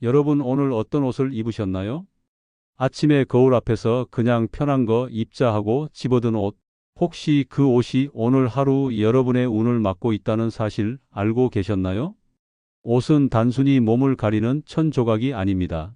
여러분 오늘 어떤 옷을 입으셨나요? 아침에 거울 앞에서 그냥 편한 거 입자 하고 집어든 옷. 혹시 그 옷이 오늘 하루 여러분의 운을 막고 있다는 사실 알고 계셨나요? 옷은 단순히 몸을 가리는 천조각이 아닙니다.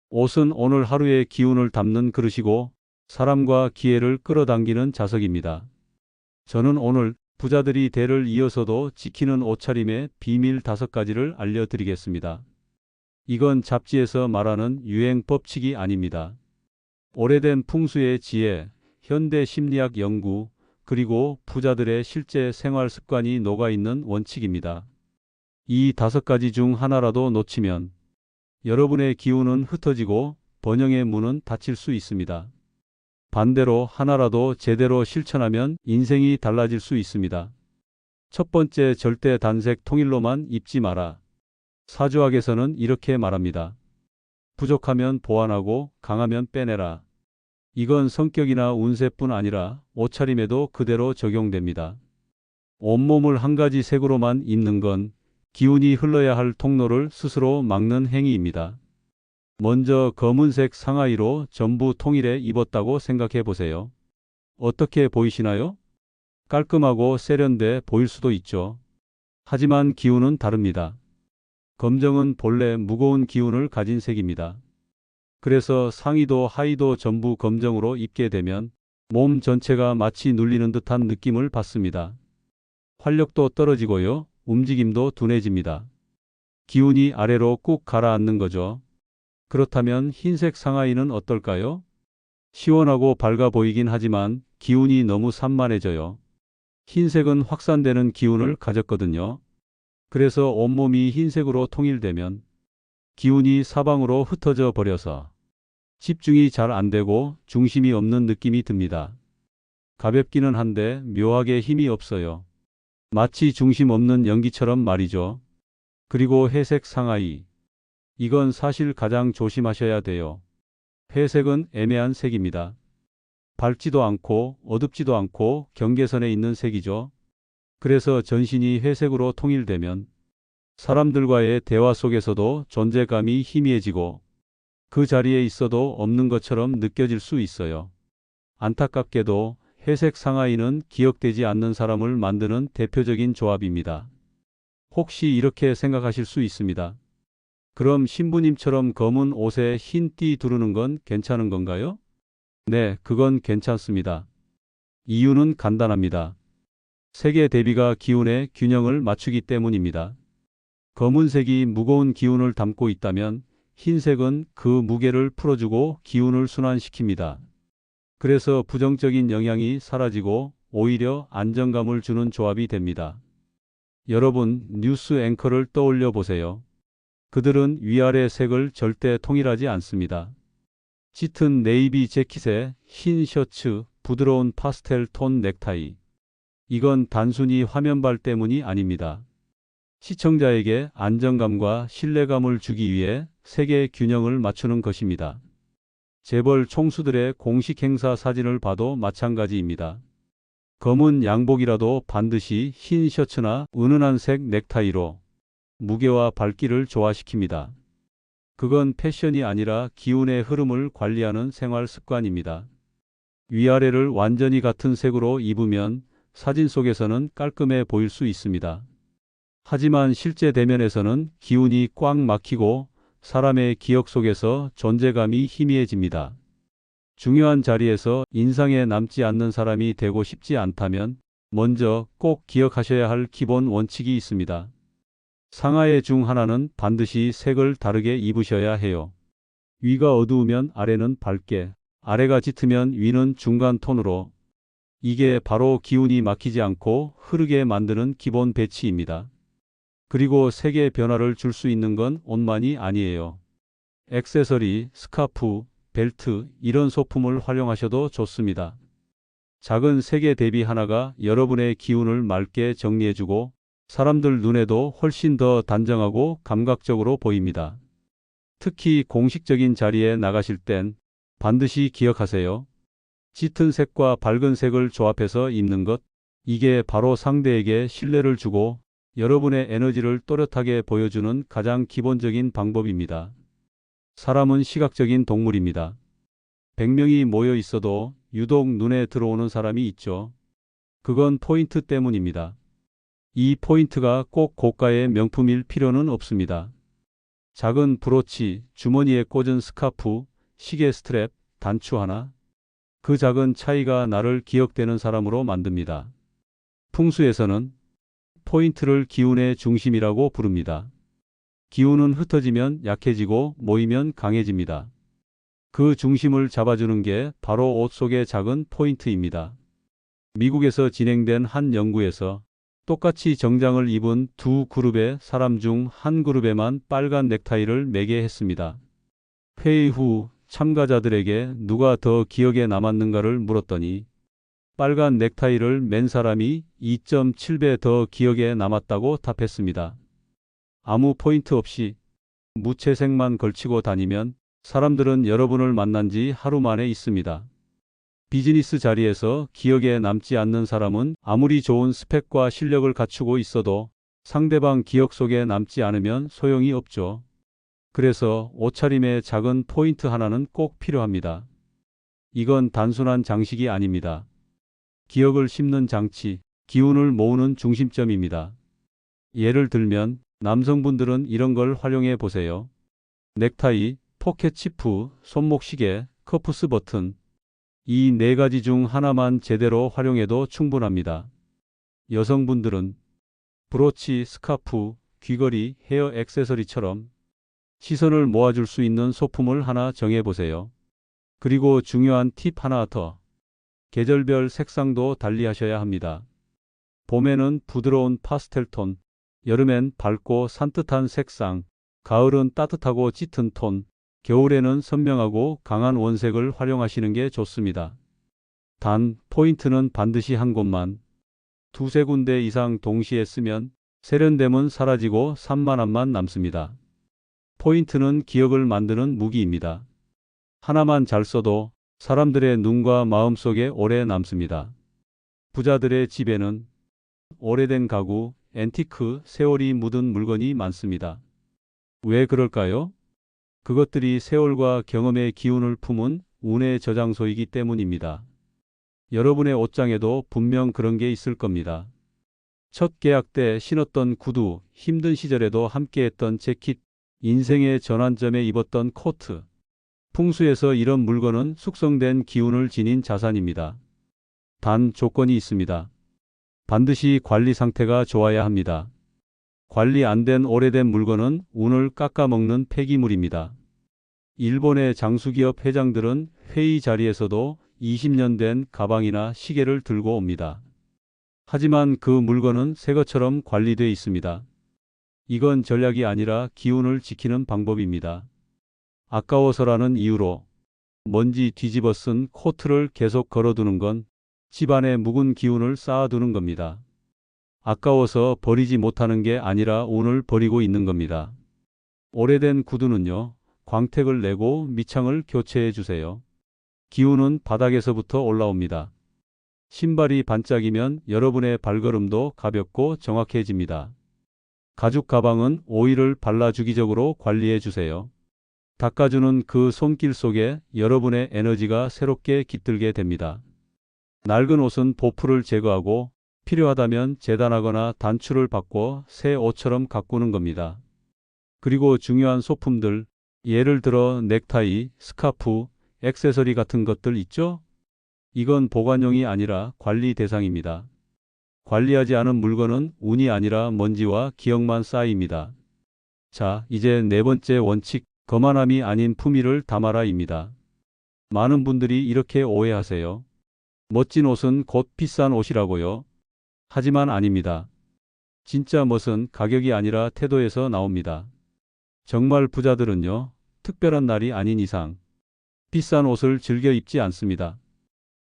옷은 오늘 하루의 기운을 담는 그릇이고 사람과 기회를 끌어당기는 자석입니다. 저는 오늘 부자들이 대를 이어서도 지키는 옷차림의 비밀 5가지를 알려드리겠습니다. 이건 잡지에서 말하는 유행 법칙이 아닙니다. 오래된 풍수의 지혜, 현대 심리학 연구, 그리고 부자들의 실제 생활 습관이 녹아있는 원칙입니다. 이 5가지 중 하나라도 놓치면 여러분의 기운은 흩어지고 번영의 문은 닫힐 수 있습니다. 반대로 하나라도 제대로 실천하면 인생이 달라질 수 있습니다. 첫 번째, 절대 단색 통일로만 입지 마라. 사주학에서는 이렇게 말합니다. 부족하면 보완하고 강하면 빼내라. 이건 성격이나 운세뿐 아니라 옷차림에도 그대로 적용됩니다. 온몸을 한 가지 색으로만 입는 건 기운이 흘러야 할 통로를 스스로 막는 행위입니다. 먼저 검은색 상하이로 전부 통일해 입었다고 생각해 보세요. 어떻게 보이시나요? 깔끔하고 세련돼 보일 수도 있죠. 하지만 기운은 다릅니다. 검정은 본래 무거운 기운을 가진 색입니다. 그래서 상의도 하의도 전부 검정으로 입게 되면 몸 전체가 마치 눌리는 듯한 느낌을 받습니다. 활력도 떨어지고요. 움직임도 둔해집니다. 기운이 아래로 꾹 가라앉는 거죠. 그렇다면 흰색 상하이는 어떨까요? 시원하고 밝아 보이긴 하지만 기운이 너무 산만해져요. 흰색은 확산되는 기운을 가졌거든요. 그래서 온몸이 흰색으로 통일되면 기운이 사방으로 흩어져 버려서 집중이 잘 안 되고 중심이 없는 느낌이 듭니다. 가볍기는 한데 묘하게 힘이 없어요. 마치 중심 없는 연기처럼 말이죠. 그리고 회색 상하이. 이건 사실 가장 조심하셔야 돼요. 회색은 애매한 색입니다. 밝지도 않고 어둡지도 않고 경계선에 있는 색이죠. 그래서 전신이 회색으로 통일되면 사람들과의 대화 속에서도 존재감이 희미해지고 그 자리에 있어도 없는 것처럼 느껴질 수 있어요. 안타깝게도 회색 상하이는 기억되지 않는 사람을 만드는 대표적인 조합입니다. 혹시 이렇게 생각하실 수 있습니다. 그럼 신부님처럼 검은 옷에 흰 띠 두르는 건 괜찮은 건가요? 네, 그건 괜찮습니다. 이유는 간단합니다. 색의 대비가 기운의 균형을 맞추기 때문입니다. 검은색이 무거운 기운을 담고 있다면 흰색은 그 무게를 풀어주고 기운을 순환시킵니다. 그래서 부정적인 영향이 사라지고 오히려 안정감을 주는 조합이 됩니다. 여러분, 뉴스 앵커를 떠올려 보세요. 그들은 위아래 색을 절대 통일하지 않습니다. 짙은 네이비 재킷에 흰 셔츠, 부드러운 파스텔 톤 넥타이. 이건 단순히 화면발 때문이 아닙니다. 시청자에게 안정감과 신뢰감을 주기 위해 색의 균형을 맞추는 것입니다. 재벌 총수들의 공식 행사 사진을 봐도 마찬가지입니다. 검은 양복이라도 반드시 흰 셔츠나 은은한 색 넥타이로 무게와 밝기를 조화시킵니다. 그건 패션이 아니라 기운의 흐름을 관리하는 생활 습관입니다. 위아래를 완전히 같은 색으로 입으면 사진 속에서는 깔끔해 보일 수 있습니다. 하지만 실제 대면에서는 기운이 꽉 막히고 사람의 기억 속에서 존재감이 희미해집니다. 중요한 자리에서 인상에 남지 않는 사람이 되고 싶지 않다면 먼저 꼭 기억하셔야 할 기본 원칙이 있습니다. 상하의 중 하나는 반드시 색을 다르게 입으셔야 해요. 위가 어두우면 아래는 밝게, 아래가 짙으면 위는 중간 톤으로. 이게 바로 기운이 막히지 않고 흐르게 만드는 기본 배치입니다. 그리고 색의 변화를 줄 수 있는 건 옷만이 아니에요. 액세서리, 스카프, 벨트, 이런 소품을 활용하셔도 좋습니다. 작은 색의 대비 하나가 여러분의 기운을 맑게 정리해주고 사람들 눈에도 훨씬 더 단정하고 감각적으로 보입니다. 특히 공식적인 자리에 나가실 땐 반드시 기억하세요. 짙은 색과 밝은 색을 조합해서 입는 것, 이게 바로 상대에게 신뢰를 주고 여러분의 에너지를 또렷하게 보여주는 가장 기본적인 방법입니다. 사람은 시각적인 동물입니다. 100명이 모여 있어도 유독 눈에 들어오는 사람이 있죠. 그건 포인트 때문입니다. 이 포인트가 꼭 고가의 명품일 필요는 없습니다. 작은 브로치, 주머니에 꽂은 스카프, 시계 스트랩, 단추 하나. 그 작은 차이가 나를 기억되는 사람으로 만듭니다. 풍수에서는 포인트를 기운의 중심이라고 부릅니다. 기운은 흩어지면 약해지고 모이면 강해집니다. 그 중심을 잡아주는 게 바로 옷 속의 작은 포인트입니다. 미국에서 진행된 한 연구에서 똑같이 정장을 입은 두 그룹의 사람 중 한 그룹에만 빨간 넥타이를 매게 했습니다. 회의 후 참가자들에게 누가 더 기억에 남았는가를 물었더니 빨간 넥타이를 맨 사람이 2.7배 더 기억에 남았다고 답했습니다. 아무 포인트 없이 무채색만 걸치고 다니면 사람들은 여러분을 만난 지 하루 만에 있습니다. 비즈니스 자리에서 기억에 남지 않는 사람은 아무리 좋은 스펙과 실력을 갖추고 있어도 상대방 기억 속에 남지 않으면 소용이 없죠. 그래서 옷차림의 작은 포인트 하나는 꼭 필요합니다. 이건 단순한 장식이 아닙니다. 기억을 심는 장치, 기운을 모으는 중심점입니다. 예를 들면 남성분들은 이런 걸 활용해 보세요. 넥타이, 포켓 치프, 손목 시계, 커프스 버튼. 이 네 가지 중 하나만 제대로 활용해도 충분합니다. 여성분들은 브로치, 스카프, 귀걸이, 헤어 액세서리처럼 시선을 모아줄 수 있는 소품을 하나 정해보세요. 그리고 중요한 팁 하나 더. 계절별 색상도 달리하셔야 합니다. 봄에는 부드러운 파스텔 톤, 여름엔 밝고 산뜻한 색상, 가을은 따뜻하고 짙은 톤, 겨울에는 선명하고 강한 원색을 활용하시는 게 좋습니다. 단, 포인트는 반드시 한 곳만, 두세 군데 이상 동시에 쓰면 세련됨은 사라지고 산만함만 남습니다. 포인트는 기억을 만드는 무기입니다. 하나만 잘 써도 사람들의 눈과 마음 속에 오래 남습니다. 부자들의 집에는 오래된 가구, 앤티크, 세월이 묻은 물건이 많습니다. 왜 그럴까요? 그것들이 세월과 경험의 기운을 품은 운의 저장소이기 때문입니다. 여러분의 옷장에도 분명 그런 게 있을 겁니다. 첫 계약 때 신었던 구두, 힘든 시절에도 함께했던 재킷, 인생의 전환점에 입었던 코트. 풍수에서 이런 물건은 숙성된 기운을 지닌 자산입니다. 단 조건이 있습니다. 반드시 관리 상태가 좋아야 합니다. 관리 안 된 오래된 물건은 운을 깎아먹는 폐기물입니다. 일본의 장수기업 회장들은 회의 자리에서도 20년 된 가방이나 시계를 들고 옵니다. 하지만 그 물건은 새 것처럼 관리돼 있습니다. 이건 전략이 아니라 기운을 지키는 방법입니다. 아까워서라는 이유로 먼지 뒤집어 쓴 코트를 계속 걸어두는 건 집안에 묵은 기운을 쌓아두는 겁니다. 아까워서 버리지 못하는 게 아니라 운을 버리고 있는 겁니다. 오래된 구두는요, 광택을 내고 밑창을 교체해 주세요. 기운은 바닥에서부터 올라옵니다. 신발이 반짝이면 여러분의 발걸음도 가볍고 정확해집니다. 가죽 가방은 오일을 발라 주기적으로 관리해 주세요. 닦아주는 그 손길 속에 여러분의 에너지가 새롭게 깃들게 됩니다. 낡은 옷은 보풀을 제거하고 필요하다면 재단하거나 단추를 바꿔 새 옷처럼 가꾸는 겁니다. 그리고 중요한 소품들, 예를 들어 넥타이, 스카프, 액세서리 같은 것들 있죠? 이건 보관용이 아니라 관리 대상입니다. 관리하지 않은 물건은 운이 아니라 먼지와 기억만 쌓입니다. 자, 이제 네 번째 원칙, 거만함이 아닌 품위를 담아라입니다. 많은 분들이 이렇게 오해하세요. 멋진 옷은 곧 비싼 옷이라고요. 하지만 아닙니다. 진짜 멋은 가격이 아니라 태도에서 나옵니다. 정말 부자들은요, 특별한 날이 아닌 이상 비싼 옷을 즐겨 입지 않습니다.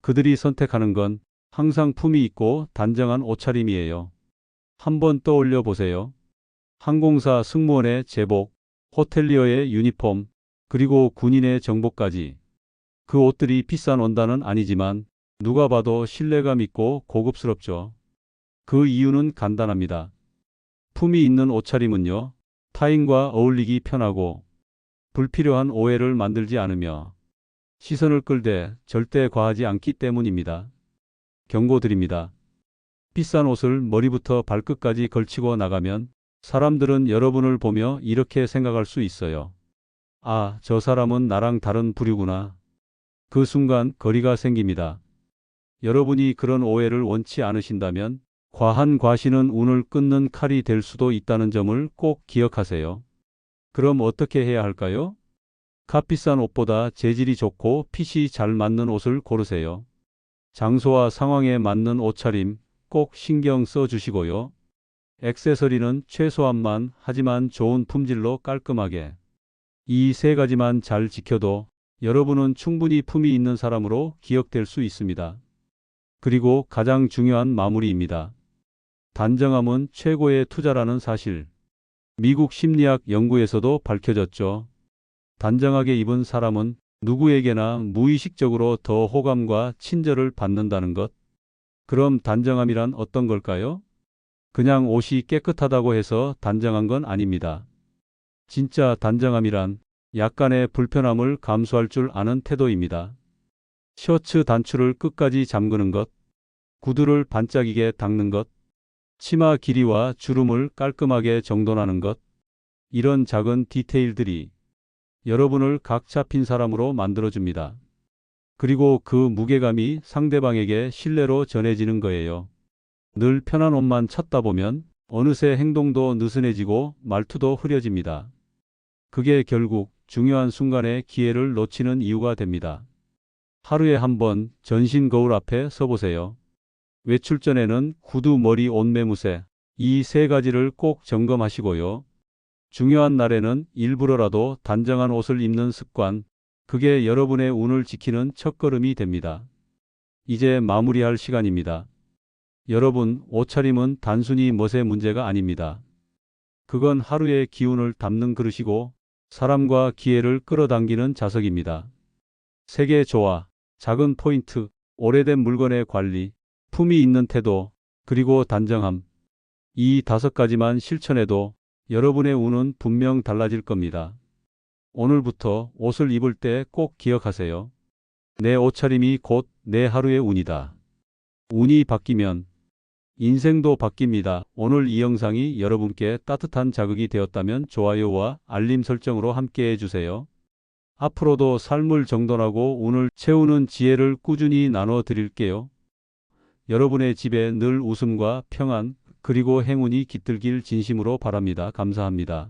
그들이 선택하는 건 항상 품이 있고 단정한 옷차림이에요. 한번 떠올려 보세요. 항공사 승무원의 제복, 호텔리어의 유니폼, 그리고 군인의 정복까지. 그 옷들이 비싼 원단은 아니지만 누가 봐도 신뢰감 있고 고급스럽죠. 그 이유는 간단합니다. 품위 있는 옷차림은요, 타인과 어울리기 편하고 불필요한 오해를 만들지 않으며 시선을 끌되 절대 과하지 않기 때문입니다. 경고드립니다. 비싼 옷을 머리부터 발끝까지 걸치고 나가면 사람들은 여러분을 보며 이렇게 생각할 수 있어요. 아, 저 사람은 나랑 다른 부류구나. 그 순간 거리가 생깁니다. 여러분이 그런 오해를 원치 않으신다면 과한 과신은 운을 끊는 칼이 될 수도 있다는 점을 꼭 기억하세요. 그럼 어떻게 해야 할까요? 값비싼 옷보다 재질이 좋고 핏이 잘 맞는 옷을 고르세요. 장소와 상황에 맞는 옷차림 꼭 신경 써 주시고요. 액세서리는 최소한만 하지만 좋은 품질로 깔끔하게. 이 세 가지만 잘 지켜도 여러분은 충분히 품위 있는 사람으로 기억될 수 있습니다. 그리고 가장 중요한 마무리입니다. 단정함은 최고의 투자라는 사실. 미국 심리학 연구에서도 밝혀졌죠. 단정하게 입은 사람은 누구에게나 무의식적으로 더 호감과 친절을 받는다는 것. 그럼 단정함이란 어떤 걸까요? 그냥 옷이 깨끗하다고 해서 단정한 건 아닙니다. 진짜 단정함이란 약간의 불편함을 감수할 줄 아는 태도입니다. 셔츠 단추를 끝까지 잠그는 것, 구두를 반짝이게 닦는 것, 치마 길이와 주름을 깔끔하게 정돈하는 것, 이런 작은 디테일들이 여러분을 각 잡힌 사람으로 만들어줍니다. 그리고 그 무게감이 상대방에게 신뢰로 전해지는 거예요. 늘 편한 옷만 찾다 보면 어느새 행동도 느슨해지고 말투도 흐려집니다. 그게 결국 중요한 순간에 기회를 놓치는 이유가 됩니다. 하루에 한 번 전신 거울 앞에 서보세요. 외출 전에는 구두, 머리, 옷 매무새 이 세 가지를 꼭 점검하시고요. 중요한 날에는 일부러라도 단정한 옷을 입는 습관, 그게 여러분의 운을 지키는 첫걸음이 됩니다. 이제 마무리할 시간입니다. 여러분, 옷차림은 단순히 멋의 문제가 아닙니다. 그건 하루의 기운을 담는 그릇이고 사람과 기회를 끌어당기는 자석입니다. 색의 조화, 작은 포인트, 오래된 물건의 관리, 품위 있는 태도, 그리고 단정함. 이 5가지만 실천해도 여러분의 운은 분명 달라질 겁니다. 오늘부터 옷을 입을 때 꼭 기억하세요. 내 옷차림이 곧 내 하루의 운이다. 운이 바뀌면 인생도 바뀝니다. 오늘 이 영상이 여러분께 따뜻한 자극이 되었다면 좋아요와 알림 설정으로 함께 해주세요. 앞으로도 삶을 정돈하고 운을 채우는 지혜를 꾸준히 나눠 드릴게요. 여러분의 집에 늘 웃음과 평안, 그리고 행운이 깃들길 진심으로 바랍니다. 감사합니다.